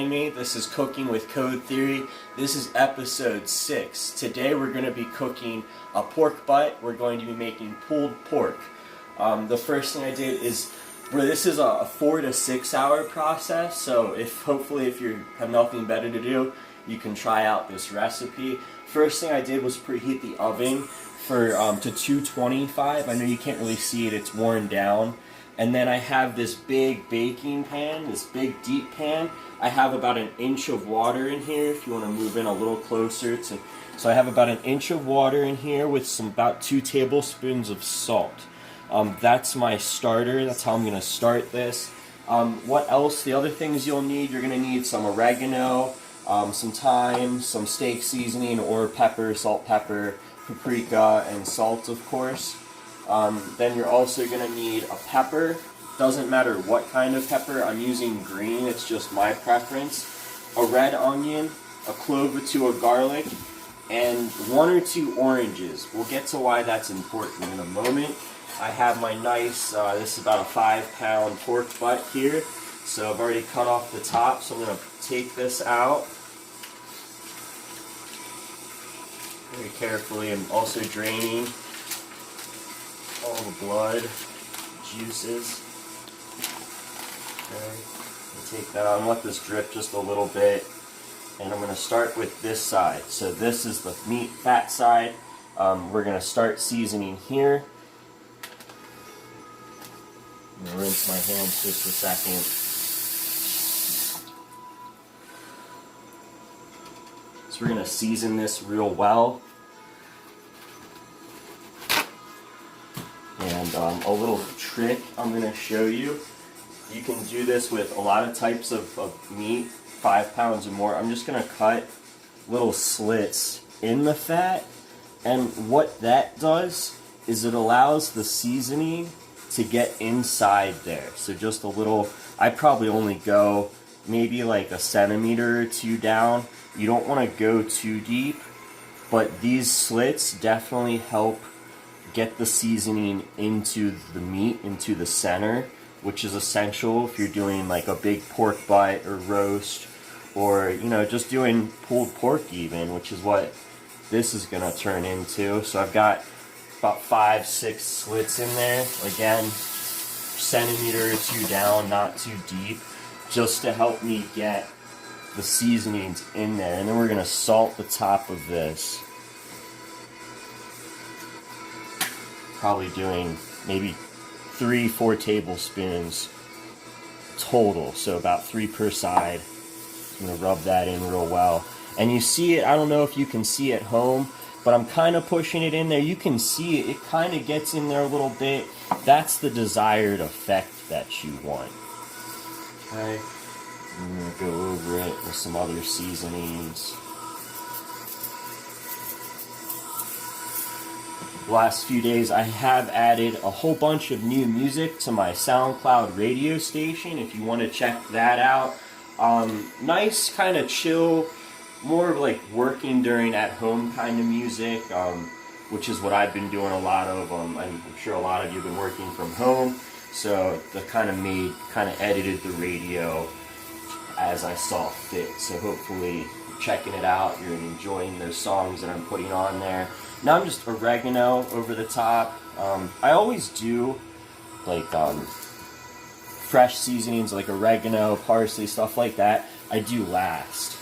Me. This is Cooking with Code Theory. This is episode 6. Today we're going to be cooking a pork butt. We're going to be making pulled pork. The first thing I did is, this is a 4 to 6 hour process, so hopefully if you have nothing better to do, you can try out this recipe. First thing I did was preheat the oven to 225. I know you can't really see it, it's worn down. And then I have this big baking pan, this big deep pan. I have about 1 inch of water in here if you want to move in a little closer. So I have about 1 inch of water in here with about 2 tablespoons of salt. That's my starter. That's how I'm going to start this. What else? The other things you'll need, you're going to need some oregano, some thyme, some steak seasoning or pepper, salt, pepper, paprika, and salt, of course. Then you're also going to need a pepper. Doesn't matter what kind of pepper. I'm using green. It's just my preference. A red onion, a clove or 2 of garlic, and 1 or 2 oranges. We'll get to why that's important in a moment. I have my nice, this is about a 5-pound pork butt here. So I've already cut off the top, so I'm going to take this out very carefully and also draining all the blood, juices. Okay, take that out and let this drip just a little bit. And I'm going to start with this side. So this is the meat fat side. We're going to start seasoning here. I'm going to rinse my hands just a second. So we're going to season this real well. And a little trick I'm going to show you. You can do this with a lot of types of meat, 5 pounds or more. I'm just going to cut little slits in the fat. And what that does is it allows the seasoning to get inside there. So just a little, I probably only go maybe like 1 centimeter or 2 down. You don't want to go too deep, but these slits definitely help get the seasoning into the meat, into the center, which is essential if you're doing like a big pork butt or roast, or just doing pulled pork even, which is what this is going to turn into. So I've got about 5-6 slits in there, again, centimeter or 2 down, not too deep, just to help me get the seasonings in there. And then we're going to salt the top of this. Probably doing maybe 3-4 tablespoons total, so about 3 per side. I'm going to rub that in real well. And you see it, I don't know if you can see at home, but I'm kind of pushing it in there. You can see it kind of gets in there a little bit. That's the desired effect that you want. Okay, I'm going to go over it with some other seasonings. The last few days I have added a whole bunch of new music to my SoundCloud radio station if you want to check that out. Nice kind of chill, more of like working during at home kind of music, which is what I've been doing a lot of. I'm sure a lot of you have been working from home, so the kind of edited the radio as I saw fit. So hopefully you're checking it out, you're enjoying those songs that I'm putting on there. Now I'm just oregano over the top. I always do like fresh seasonings like oregano, parsley, stuff like that. I do last.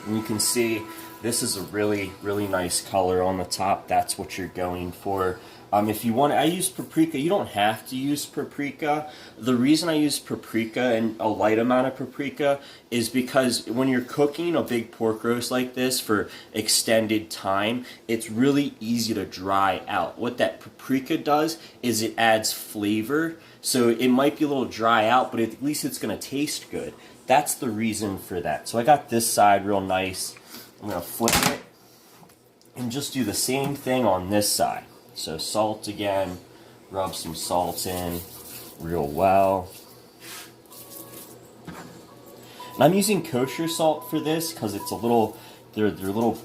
And you can see this is a really, really nice color on the top. That's what you're going for. If you want, I use paprika. You don't have to use paprika. The reason I use paprika and a light amount of paprika is because when you're cooking a big pork roast like this for extended time, it's really easy to dry out. What that paprika does is it adds flavor. So it might be a little dry out, but at least it's going to taste good. That's the reason for that. So I got this side real nice. I'm going to flip it and just do the same thing on this side. So salt again, rub some salt in real well. And I'm using kosher salt for this because it's they're little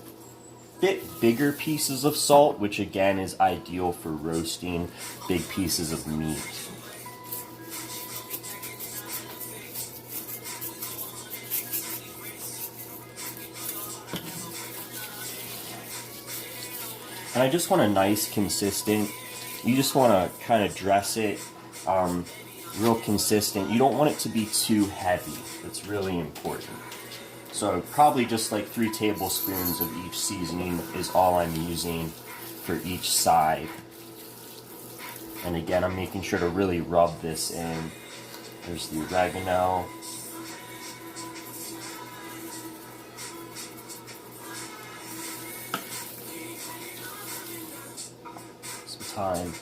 bit bigger pieces of salt, which again is ideal for roasting big pieces of meat. And I just want a nice consistent, you just want to kind of dress it real consistent. You don't want it to be too heavy. It's really important. So probably just like 3 tablespoons of each seasoning is all I'm using for each side. And again, I'm making sure to really rub this in. There's the oregano. Some thyme.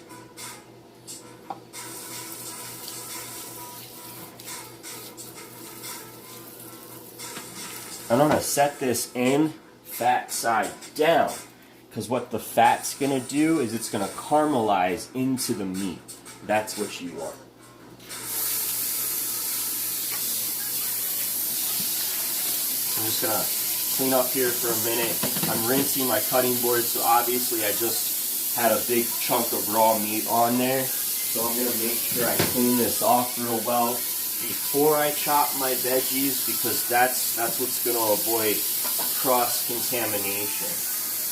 I'm going to set this in fat side down, because what the fat's going to do is it's going to caramelize into the meat. That's what you want. I'm just going to clean up here for a minute. I'm rinsing my cutting board, so obviously I just had a big chunk of raw meat on there. So I'm going to make sure I clean this off real well before I chop my veggies, because that's what's going to avoid cross-contamination.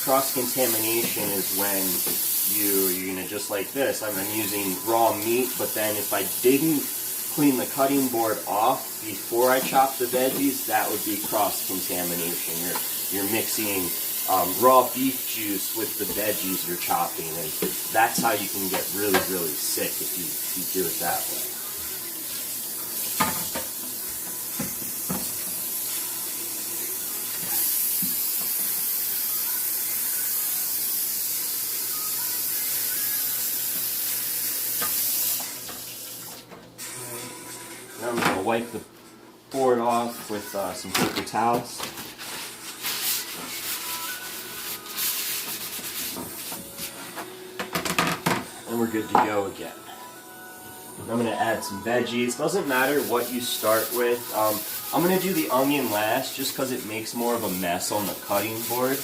Cross-contamination is when you're going to, just like this, I'm using raw meat, but then if I didn't clean the cutting board off before I chop the veggies, that would be cross-contamination. You're mixing raw beef juice with the veggies you're chopping, and that's how you can get really, really sick if you do it that way. Now I'm going to wipe the board off with some paper towels. And we're good to go again. I'm going to add some veggies. Doesn't matter what you start with. I'm going to do the onion last just because it makes more of a mess on the cutting board.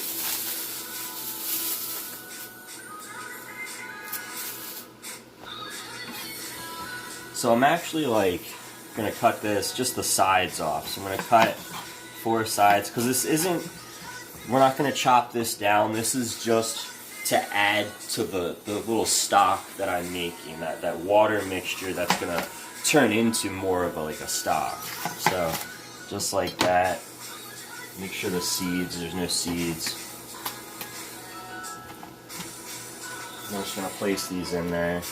So I'm actually going to cut this, just the sides off. So I'm going to cut 4 sides, because this isn't, we're not going to chop this down. This is just to add to the little stock that I'm making, that water mixture that's going to turn into more of a stock. So just like that. Make sure there's no seeds. I'm just going to place these in there.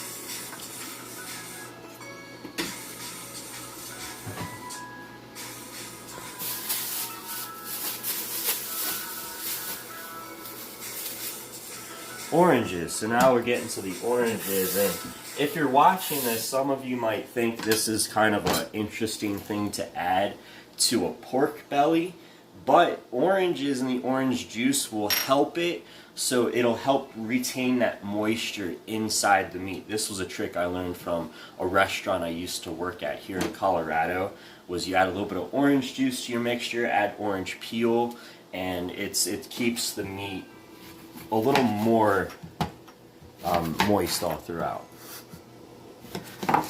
Oranges. So now we're getting to the oranges, and if you're watching this, some of you might think this is kind of an interesting thing to add to a pork belly, but oranges and the orange juice will help it, so it'll help retain that moisture inside the meat. This was a trick I learned from a restaurant I used to work at here in Colorado, was you add a little bit of orange juice to your mixture, add orange peel, and it keeps the meat a little more moist all throughout.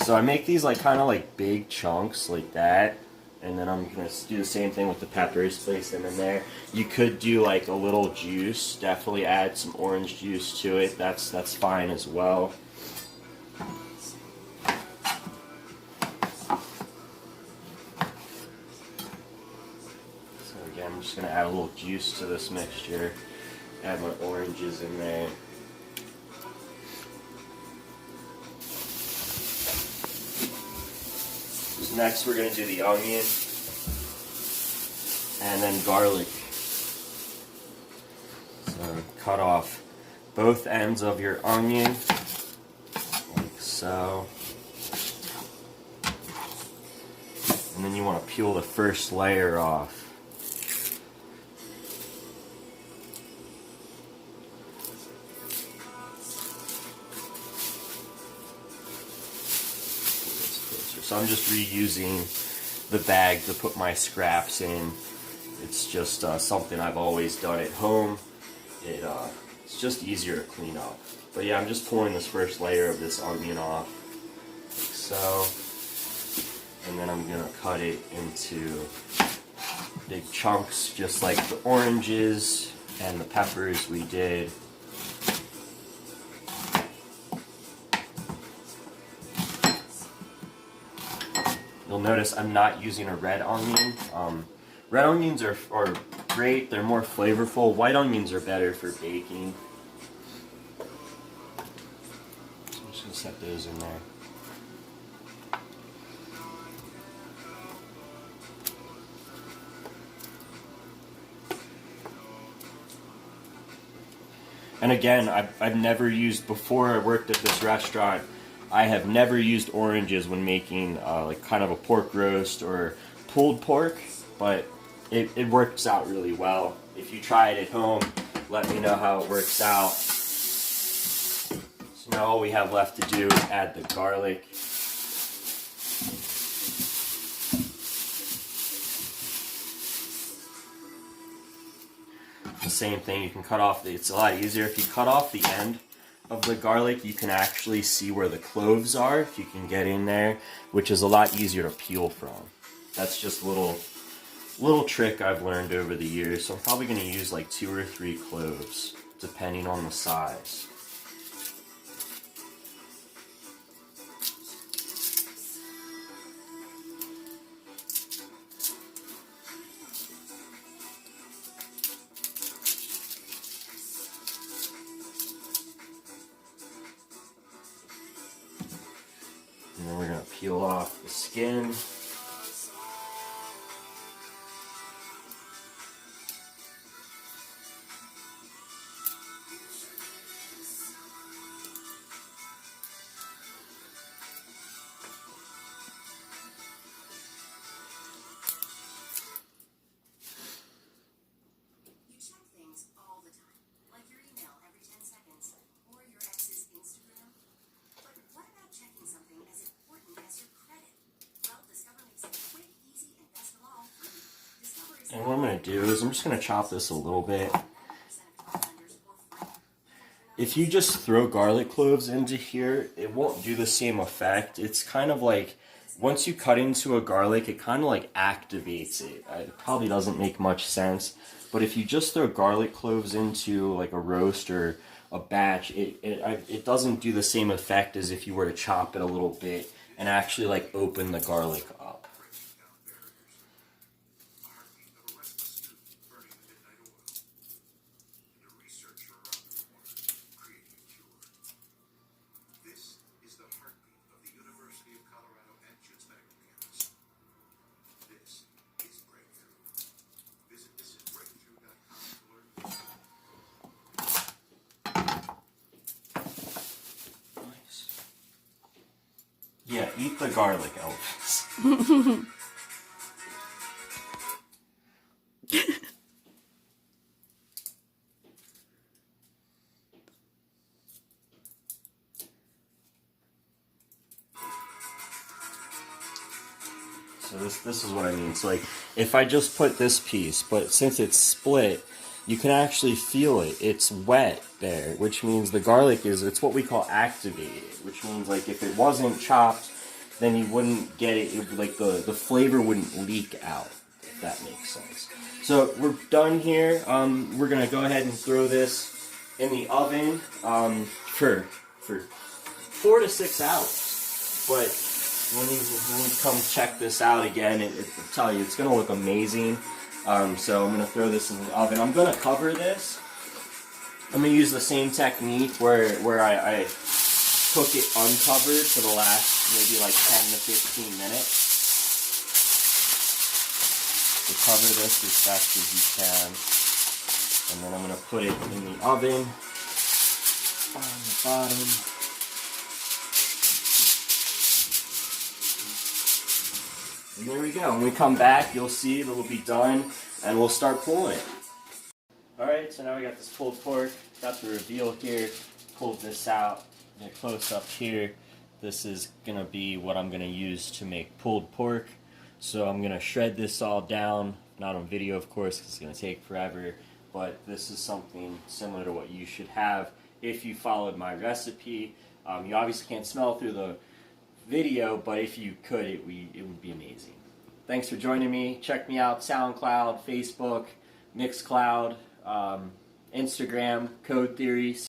So I make these kind of big chunks like that, and then I'm going to do the same thing with the peppers, place them in there. You could do a little juice, definitely add some orange juice to it, that's fine as well. So again, I'm just going to add a little juice to this mixture. Add my oranges in there. So next we're going to do the onion and then garlic. So cut off both ends of your onion like so. And then you want to peel the first layer off. So I'm just reusing the bag to put my scraps in. It's just something I've always done at home. It's just easier to clean up. But yeah, I'm just pulling this first layer of this onion off, like so. And then I'm going to cut it into big chunks, just like the oranges and the peppers we did. You'll notice I'm not using a red onion. Red onions are great, they're more flavorful. White onions are better for baking. So I'm just going to set those in there. And again, I've never used, before I worked at this restaurant, I have never used oranges when making like kind of a pork roast or pulled pork, but it works out really well. If you try it at home, let me know how it works out. So now all we have left to do is add the garlic. The same thing, you can cut off, it's a lot easier if you cut off the end of the garlic. You can actually see where the cloves are if you can get in there, which is a lot easier to peel from. That's just a little trick I've learned over the years. So I'm probably going to use like 2 or 3 cloves depending on the size. And then we're going to peel off the skin. And what I'm going to do is I'm just going to chop this a little bit. If you just throw garlic cloves into here, it won't do the same effect. It's kind of like, once you cut into a garlic, it kind of like activates it. It probably doesn't make much sense. But if you just throw garlic cloves into like a roast or a batch, it doesn't do the same effect as if you were to chop it a little bit and actually like open the garlic up. Yeah, eat the garlic, Elvis. So this is what I mean. So like, if I just put this piece, but since it's split, you can actually feel it. It's wet there, which means the garlic it's what we call activated, which means like if it wasn't chopped, then you wouldn't get it, like the flavor wouldn't leak out, if that makes sense. So we're done here. We're gonna go ahead and throw this in the oven for 4 to 6 hours. But when you come check this out again, I'll tell you, it's gonna look amazing. So I'm going to throw this in the oven. I'm going to cover this. I'm going to use the same technique where I cook it uncovered for the last maybe like 10 to 15 minutes. So cover this as best as you can. And then I'm going to put it in the oven on the bottom. And there we go. When we come back, you'll see it'll be done, and we'll start pulling it. Alright, so now we got this pulled pork. Got the reveal here. Pulled this out. Get close up here. This is going to be what I'm going to use to make pulled pork. So I'm going to shred this all down. Not on video, of course, because it's going to take forever. But this is something similar to what you should have if you followed my recipe. You obviously can't smell through the video, but if you could, it would be amazing. Thanks for joining me. Check me out, SoundCloud, Facebook, Mixcloud, Instagram, Cod3Theory.